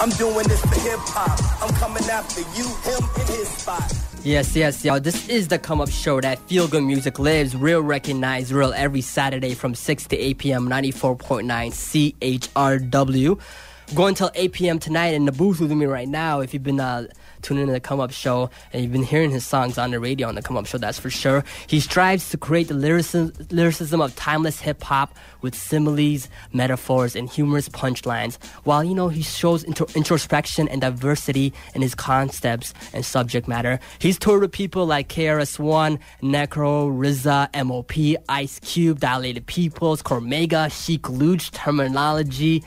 I'm doing this for hip-hop. I'm coming after you, him, and his spot. Yes, y'all. This is the Come Up Show that Feel Good Music lives. Real, recognized, real every Saturday from 6 to 8 p.m. 94.9 CHRW. Going till 8 p.m. tonight in the booth with me right now. If you've been tuning in to the Come Up Show and you've been hearing his songs on the radio on the Come Up Show, that's for sure. He strives to create the lyricism of timeless hip-hop with similes, metaphors, and humorous punchlines, while, he shows introspection and diversity in his concepts and subject matter. He's toured with people like KRS-One, Necro, RZA, M.O.P., Ice Cube, Dilated Peoples, Cormega, Chic Luch, Terminology,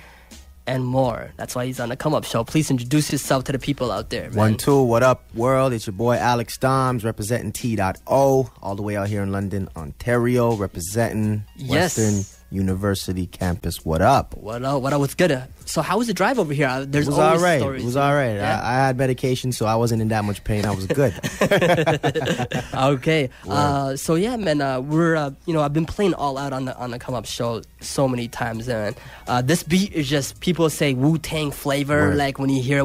and more. That's why he's on the Come Up Show. Please introduce yourself to the people out there, man. 1, 2, what up, world? It's your boy Alex Dimez, representing T.O, all the way out here in London, Ontario, representing Western University campus. What up? What up? What's good? So how was the drive over here? There's always stories. It was all right. Yeah. I had medication, so I wasn't in that much pain. I was good. Okay. So yeah, man. We're I've been playing All Out on the Come Up Show so many times, and this beat is just, people say Wu-Tang flavor. Word. Like when you hear it,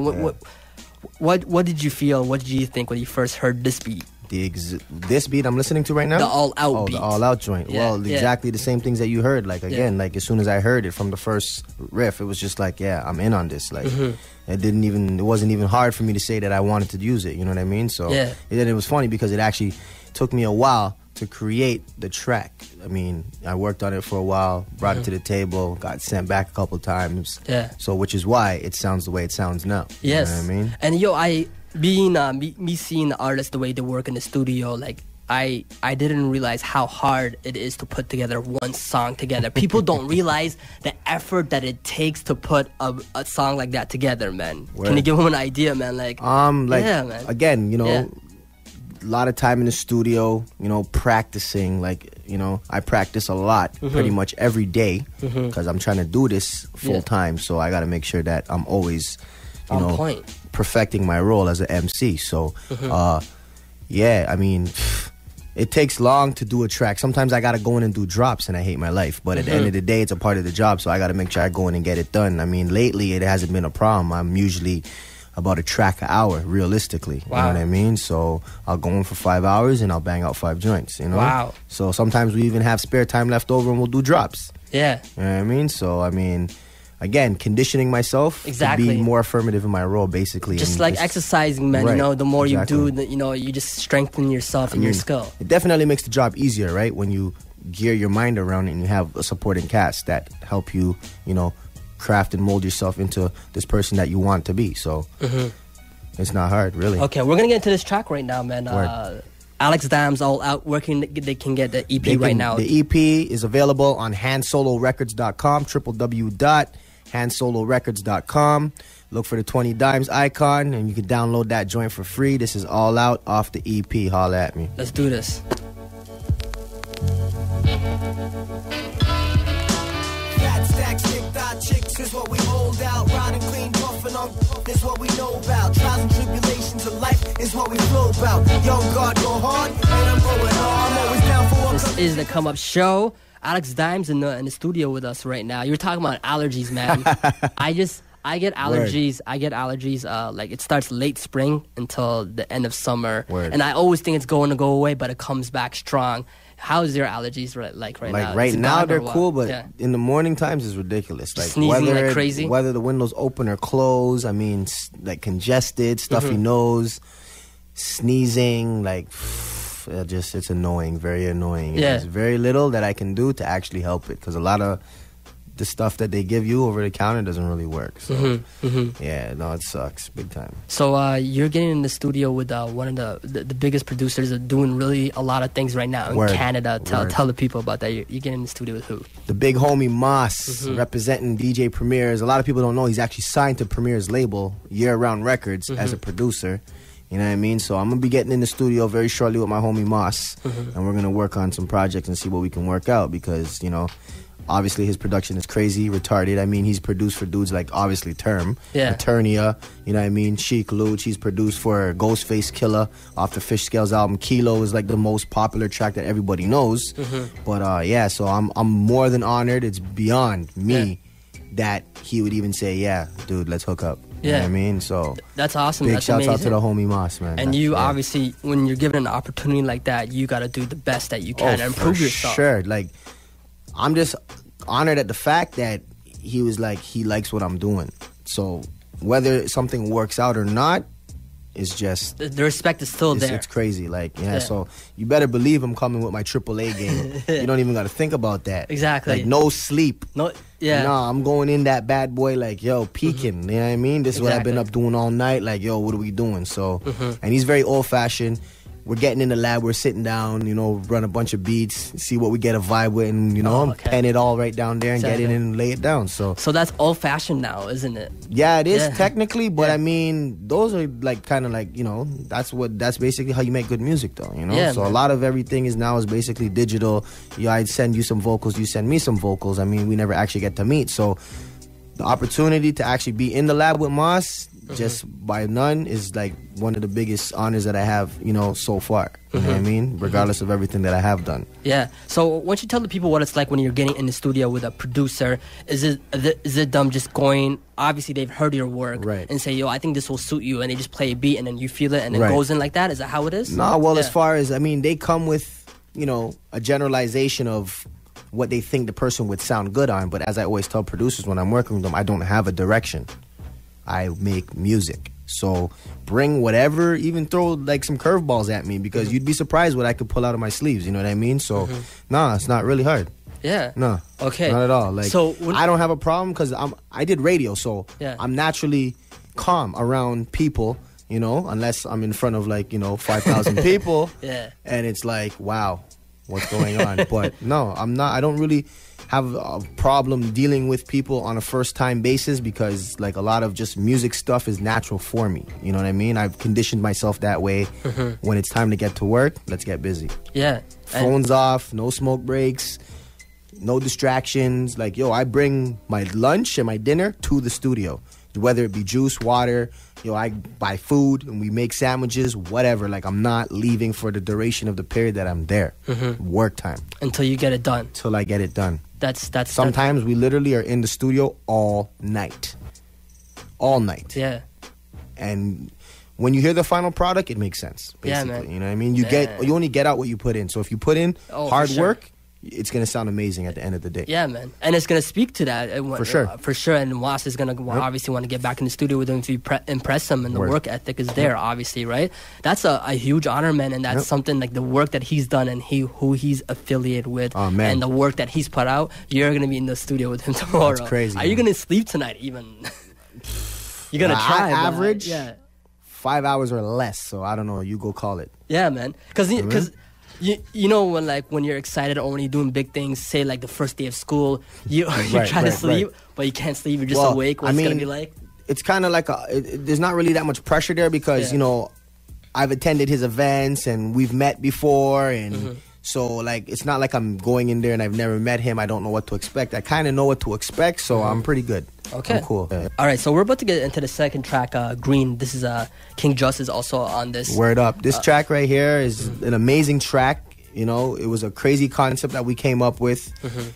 what did you feel? What did you think when you first heard this beat? This beat I'm listening to right now? The All Out beat. The All Out joint. Yeah, well, exactly the same things that you heard. Like, again, like as soon as I heard it from the first riff, it was just like, yeah, I'm in on this. Like, it wasn't even hard for me to say that I wanted to use it. You know what I mean? So, it was funny because it actually took me a while to create the track. I mean, I worked on it for a while, brought it to the table, got sent back a couple times. Yeah. So, which is why it sounds the way it sounds now. Yes. You know what I mean? And being me seeing the artists the way they work in the studio, like I didn't realize how hard it is to put together one song together. People don't realize the effort that it takes to put a song like that together, man. Word. Can you give them an idea, man? Yeah, man. Again, a lot of time in the studio, practicing. I practice a lot, pretty much every day, because I'm trying to do this full time. So I got to make sure that I'm always, on point, perfecting my role as an MC. So, I mean, it takes long to do a track. Sometimes I got to go in and do drops and I hate my life. But at the end of the day, it's a part of the job. So I got to make sure I go in and get it done. I mean, lately it hasn't been a problem. I'm usually about a track an hour, realistically. Wow. You know what I mean? So I'll go in for 5 hours and I'll bang out 5 joints, Wow. So sometimes we even have spare time left over and we'll do drops. Yeah. You know what I mean? So, I mean, again, conditioning myself to be more affirmative in my role, basically. Just like exercising, man. Right. The more you do, you just strengthen yourself and your skill. It definitely makes the job easier, right? When you gear your mind around it and you have a supporting cast that help you, craft and mold yourself into this person that you want to be. So it's not hard, really. Okay, we're going to get into this track right now, man. Alex Dimez, All Out. Where they can get the EP right now? The EP is available on handsolorecords.com, www.handsolorecords.com. Look for the 20 Dimes icon, and you can download that joint for free. This is All Out off the EP. Holla at me. Let's do this. Chicks is what we hold out, riding clean, puffing on is what we know about. Trials and tribulations of life is what we flow about. Young God go hard, and I'm going hard. I'm always down for one. This is the Come Up Show. Alex Dimez in the studio with us right now. You're talking about allergies, man. I get allergies. Word. I get allergies. Like it starts late spring until the end of summer, Word. And I always think it's going to go away, but it comes back strong. How's your allergies like right now? Like right now they're cool, but in the morning times it's ridiculous. Like sneezing like crazy. Whether the windows open or close, I mean, like congested, stuffy nose, sneezing, like it's annoying, very annoying. Yeah. There's very little that I can do to actually help it because a lot of the stuff that they give you over the counter doesn't really work. So yeah, no, it sucks big time. So you're getting in the studio with one of the biggest producers that are doing really a lot of things right now in Canada. Tell the people about that. You're getting in the studio with who? The big homie Moss, representing DJ Premier's. A lot of people don't know he's actually signed to Premier's label, Year Round Records, as a producer. You know what I mean? So I'm going to be getting in the studio very shortly with my homie Moss, and we're going to work on some projects and see what we can work out because, obviously, his production is crazy, retarded. I mean, he's produced for dudes like, obviously, Term, Eternia, you know what I mean? Chic Luch. He's produced for Ghostface Killer off the Fish Scales album. Kilo is like the most popular track that everybody knows. But, so I'm more than honored. It's beyond me that he would even say, yeah, dude, let's hook up. You know what I mean? So that's awesome. Big that's shouts amazing. out to the homie Moss, man. And you obviously, when you're given an opportunity like that, you got to do the best that you can and improve yourself. Sure. Like, I'm just honored at the fact that he was like, he likes what I'm doing. So whether something works out or not, it's just the respect is still there. It's crazy. Like, so you better believe I'm coming with my AAA game. You don't even got to think about that. Exactly. Like, no sleep. No, yeah. No, I'm going in that bad boy like, yo, peeking. You know what I mean? This is what I've been up doing all night. Like, yo, what are we doing? So, and he's very old fashioned. We're getting in the lab, we're sitting down, run a bunch of beats, see what we get a vibe with, and, pen it all right down there and get it in and lay it down. So that's old-fashioned now, isn't it? Yeah, it is technically, but I mean, those are like kind of like, that's basically how you make good music though, Yeah, so man. a lot of everything is basically digital. I send you some vocals, you send me some vocals. I mean, we never actually get to meet. So the opportunity to actually be in the lab with Moss, just by none, is like one of the biggest honors that I have, so far. You know what I mean? Regardless of everything that I have done. Yeah. So why don't you tell the people what it's like when you're getting in the studio with a producer? Is it them just going, obviously they've heard your work, and say, yo, I think this will suit you, and they just play a beat and then you feel it and it goes in like that? Is that how it is? No, well, as far as, I mean, they come with, a generalization of what they think the person would sound good on. But as I always tell producers when I'm working with them, I don't have a direction. I make music. So bring whatever, even throw like some curveballs at me, because you'd be surprised what I could pull out of my sleeves. You know what I mean? So, nah, it's not really hard. Yeah. No. Okay. Not at all. Like, so I don't have a problem because I did radio, so Yeah. I'm naturally calm around people, unless I'm in front of 5,000 people. Yeah. And it's like, wow, what's going on? But no, I'm not. I don't really have a problem dealing with people on a first-time basis, because like a lot of just music stuff is natural for me. You know what I mean? I've conditioned myself that way. When it's time to get to work, let's get busy. Yeah. Phones off, no smoke breaks, no distractions. Like, yo, I bring my lunch and my dinner to the studio, whether it be juice, water. I buy food and we make sandwiches, whatever. Like, I'm not leaving for the duration of the period that I'm there. Work time. Until you get it done. Till I get it done. That's Sometimes we literally are in the studio all night. All night. Yeah. And when you hear the final product, it makes sense, basically. Yeah, man. You know what I mean? You only get out what you put in. So if you put in hard work, it's going to sound amazing at the end of the day. Yeah, man. And it's going to speak to that. For sure. For sure. And Was is going to obviously want to get back in the studio with him if you impress him, and the work ethic is there, obviously, right? That's a huge honor, man. And that's something like the work that he's done and who he's affiliated with, and the work that he's put out. You're going to be in the studio with him tomorrow. That's crazy. Are you going to sleep tonight even? You're going to try. Average? Yeah. 5 hours or less. So I don't know. You go call it. Yeah, man. Because you know when you're excited or when you're doing big things, say like the first day of school, you try to sleep, but you can't sleep. You're just awake. What's it gonna be like? It's kind of like there's not really that much pressure there, because I've attended his events and we've met before, and so like it's not like I'm going in there and I've never met him. I don't know what to expect. I kind of know what to expect, so I'm pretty good. Okay. I'm cool. Yeah. All right, so we're about to get into the second track, Green. This is King Just is also on this. Word up. This track right here is an amazing track. It was a crazy concept that we came up with.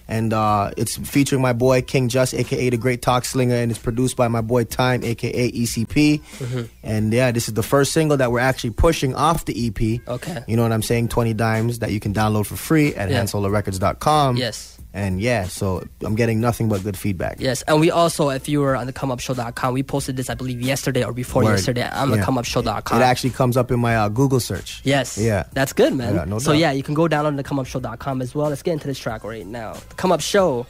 And it's featuring my boy King Just, a.k.a. The Great Talk Slinger, and it's produced by my boy Time, a.k.a. ECP. And yeah, this is the first single that we're actually pushing off the EP. Okay. You know what I'm saying? 20 dimes that you can download for free at handsolorecords.com. Yes. And yeah, so I'm getting nothing but good feedback. Yes, and we also, if you were on the comeupshow.com, we posted this, I believe, yesterday or before yesterday on the comeupshow.com. It actually comes up in my Google search. Yes. Yeah. That's good, man. Yeah, no so doubt. yeah, you can go download the comeupshow.com as well. Let's get into this track right now. The Come Up Show.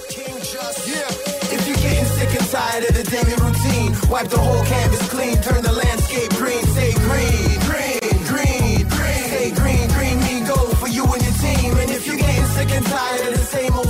King Just, yeah. If you're getting sick and tired of the daily routine, wipe the whole canvas clean, turn the landscape green, say green, green, green, green. Say green, green mean gold for you and your team. And if you're getting sick and tired of the same old